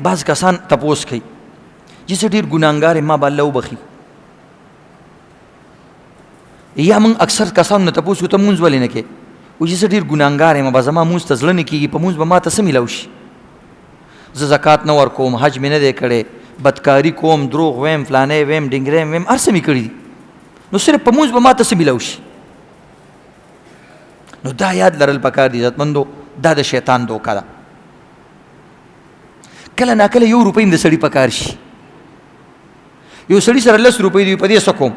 بعض کسان تپوس کوي چې زه ډېر ګناهګار یم ما به الله وبخي یا موږ اکثر کسانو نه تپوس کوو ته مونځ ولې نه کوې وایي چې زه ډېر ګناهګار یم به زما مونځ ته زړه نه کېږي په مونځ به ما ته څه میلاو شي زه زکات نه ورکوم حج مې نه دی کړی بدکاري کوم دروغ ویم فلانی ویم ډنګری ویم هر څه مې کړي دي نو صرف په مونځ به ما ته څه میلاو شي نو دا یاد لرل پکار دي عزتمندو دا د شیطان دوکه ده کله ناکله 1 روپۍ د سړي پکار شي یو سړي سره 10 روپۍ دی په دې څه کوم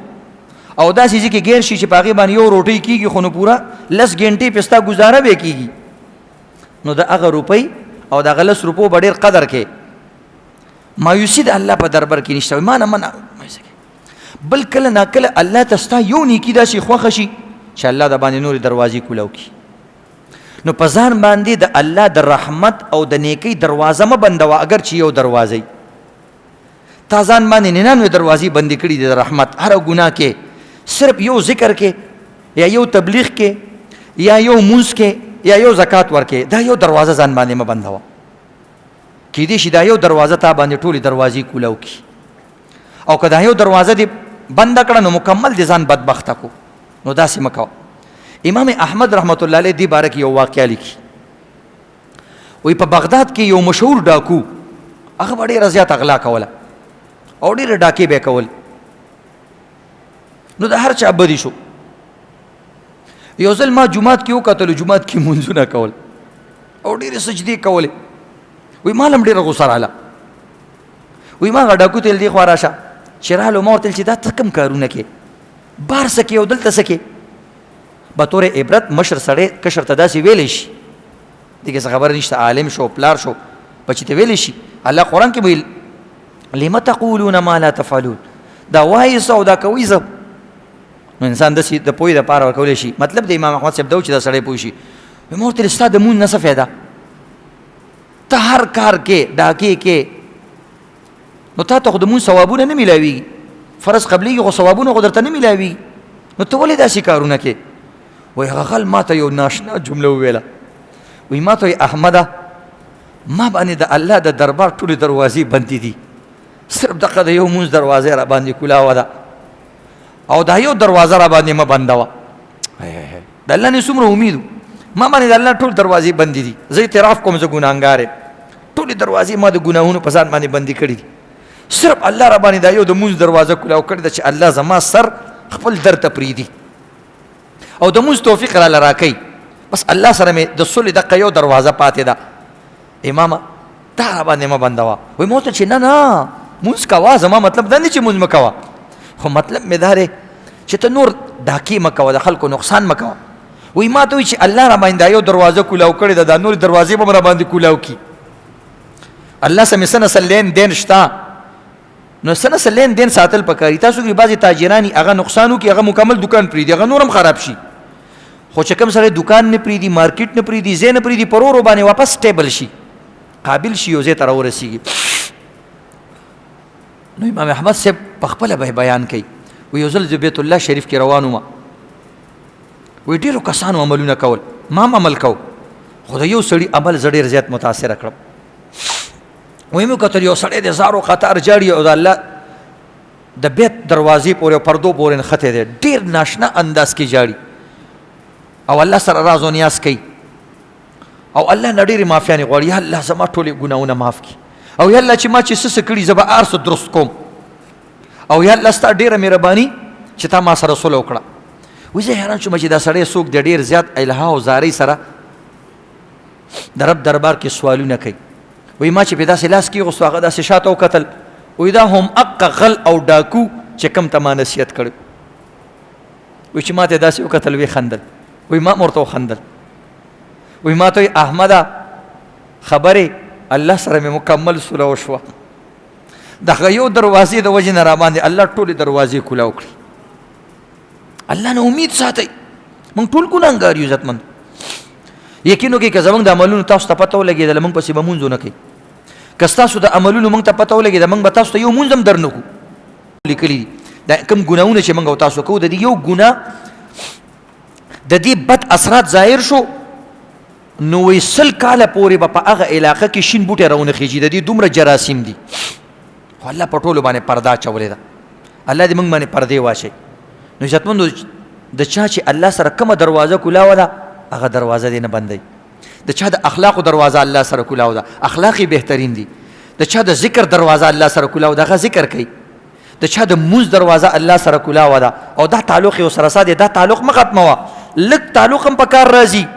او داسې ځای کې ګیر شي چې په هغې باندې 1 روټۍ کېږي خو نو پوره 10 ګنټې پې ستا ګزاره به کېږي نو د هغه روپۍ او د هغه 10 روپو به ډېر قدر کې مایوسي د الله په دربار کې نشته ما نه منع بل کله ناکله الله ته ستا یو نیکي داسې خوښه شي چې الله د باندې نورې دروازې کولاو کړي نو په ځان باندې د الله د رحمت او د نیکۍ دروازه مه بندوه اگر چې یو دروازه تا ځان باندې 99 دروازې بندې کړي دي د رحمت هره ګناه کې صرف یو ذکر کې یا یو تبلیغ کې یا یو مونځ کې یا یو زکات ورکې دا یو دروازه ځان باندې مه بندوه کیدای شي دا یو دروازه تا باندې ټولې دروازې کولاو کړي او که دا یو دروازه دې بنده کړه نو مکمل دې ځان بدبخته کو نو داسې مه کوه امام احمد رحمت الله علیه دې باره کې یو واقعه لیکي وایي په بغداد کې یو مشهور ډاکو هغه به ډېره زیات اغلا کوله او ډېرې ډاکې به یې کول نو د هر چا بدي شو یو ځل ما جومات کې وکتلو جومات کې مونځونه کول او ډېرې سجدې کولې وایي ما هم ډېره غوسه راغله وایي ما هغه ډاکو ته ویل دې خوا راشه چې راغلو ما ورته ویل چې دا ته کوم کارونه کې بار څه کې او دلته څه کې بطور عبرت مشر سړی کشر ته داسې ویلی شي دغې څه خبره نشته عالم شو پلار شو بچي ته ویلی شي الله قرآن کې ویل لم تقولون ما لا تفعلون دا وایي څه او دا کوي څه نو انسان داسې د پوهې دپاره ورکولی شي مطلب د امام احمد صاحب دا و چې دا سړی پوه شي ما ورته ویل ستا د مونځ نه څه فایده ته هر کار کې ډاکې کې نو تا ته خو د مونځ ثوابونه نه میلاویږي فرض قبلیږي خو ثوابونه خو درته نه میلاویږي نو ته ولې داسې کارونه کې وایي هغه غل ما ته یو ناشنا جمله وویله وایي ما ته وایي احمده ما باندې د الله د دربار ټولې دروازې بندې دي صرف دغه د یو مونځ دروازه را باندې کولاوه ده او دا یو دروازه را باندې مه بندوه د الله نه څومره امید ما باندې د الله ټول دروازې بندې دي زه اعتراف کوم زه ګناهګار یم ټولې دروازې ما د ګناهونو په ځان باندې بندې کړي دي صرف الله را باندې دا یو د مونځ دروازه کولاو کړې ده چې الله زما سر خپل در ته پرېږدي او د مونځ توفیق راله راکوي بس الله سره مې د صلح دقه یو دروازه پاتې ده امامه دا را باندې مه بندوه وایي ما ورته چې نه نه مونځ کوه زما مطلب دا نه چې مونځ مه کوه خو مطلب مې دا دی چې ته نور ډاکې مه کوه د خلکو نقصان مه کوه وایي ما ته وایي چې الله را باندې دا یو دروازه کولاو کړې ده دا نورې دروازې به م را باندې کولاو کړي الله سره مې څه نسل لین دین شته نو څه نسل لین دین ساتل پکاري تاسو کې بعضې تاجران هغه نقصان وکړي هغه مکمل دکان پرېږدي هغه نور هم خراب شي خو چې کوم سړی دکان نه پرېږدي مارکیټ نه پرېږدي ځای نه پرېږدي په ورو باندې واپس سټیبل شي قابل شي یو ځای ته راورسېږي نو امام احمد صاحب په خپله به بیان کوي وایي یو ځل زه بیت الله شریف کې روان وم وایي ډېرو کسانو عملونه کول ما هم عمل کو خو د یو سړي عمل زه ډېر زیات متاثره کړم وایي مې وکتل یو سړی د زارو قطار جاړي او د الله د بیت دروازې پورې او پردو پورې نښتی دی ډېر ناشنا انداز کې جاړي او الله سره راز و نیاز کوي او الله نه ډېرې معافیانې غواړي یا الله زما ټولې ګناهونه معاف کړي او یا الله چې ما چې څه کړي زه به هر څه درست کوم او یا الله ستا ډېره مهرباني چې تا ما سره صلح وکړه وایي زه حیران شوم چې دا سړی څوک دی ډېر زیات الها او زارۍ سره د رب دربار کې سوالونه کوي وایي ما چې پې داسې لاس کېغوستو هغه داسې شاته وکتل وایي دا هم اقه غل او ډاکو چې کوم ته ما نصیحت کړی وایي چې ما ته یې داسې وکتل ویې خندل وایي ما هم ورته وخندل وایي ما ته وایي احمده خبرې الله سره مې مکمل صلح وشوه دغه یو دروازې د وجې نه را باندې الله ټولې دروازې کولاو کړي الله نه امید ساتئ موږ ټول ګناهګار یو عزتمند یقین وکړئ که زموږ د عملونو تاسو ته پته ولګېدله موږ پسې به مونځ ونه کوي که ستاسو د عملونو موږ ته پته ولګېده موږ به تاسو ته یو مونځ هم در نه کړو لیکلي دي دا کوم ګناهونه چې موږ او تاسو کوو د دې یو ګناه د دې بد اثرات ظاهر شو نو وی 100 کاله پورې به په هغه علاقه کې شین بوټي راونه خېږي د دې دومره جراثیم دي خو الله په ټولو باندې پرده اچولې ده الله دې موږ باندې پردې واچوي نو عزتمندو د چا چې الله سره کومه دروازه کولاوه ده هغه دروازه دې نه بندوي د چا د اخلاقو دروازه الله سره کولاو ده اخلاق بهترین دي د چا د ذکر دروازه الله سره کولاو ده هغه ذکر کوي د چا د موز دروازه الله سره کولاو ده او دا تعلق یو سره ساده دا تعلق ما ختموه لږ تعلق هم په کار راځي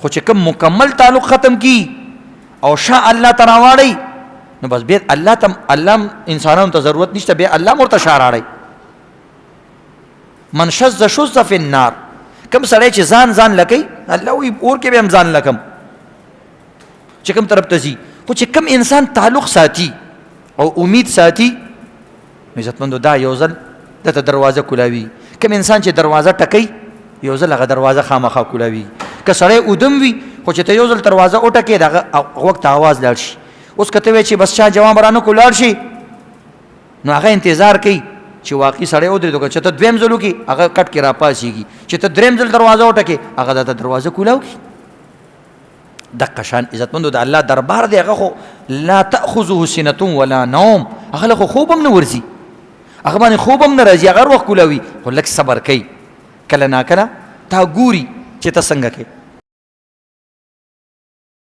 خو چې کوم مکمل تعلق ختم کی او شاء الله تراواړی نو بس بیا الله انسانانو ته ضرورت نشته بیا الله مرته شاراړی من شذ شذ فی النار کم سړی چې ځان لکۍ الله وی اور کې به هم ځان لکم چې کوم طرف ته ځي خو چې کوم انسان تعلق ساتي او امید ساتي عزتمندو دا یو ځل دته دروازه کولاوي کوم انسان چې دروازه ټکي یو ځل هغه دروازه خامخا کولاوي که سړی ودم وي خو چې ته یو ځل دروازه وټکې دغه وخت آواز لاړ شي اوس کته وی چې بس چا جواب رانه کولاړ شي نو هغه انتظار کوي چې واقعي سړی ودرېدو چې ته دویم ځل وکړي هغه کټ کې راپاسېږي چې ته درېیم ځل دروازه وټکې هغه درته دروازه کولاو کړي دقه شان عزتمندو د الله دربار دی هغه خو لا تأخذه سنة ولا نوم هغه له خو خوب هم نه ورځي هغه باندې خوب هم نه راځي هغه هر وخت کولاوي خو لږ صبر کوي کله ناکله تا ګوري چې ته څنګه کوې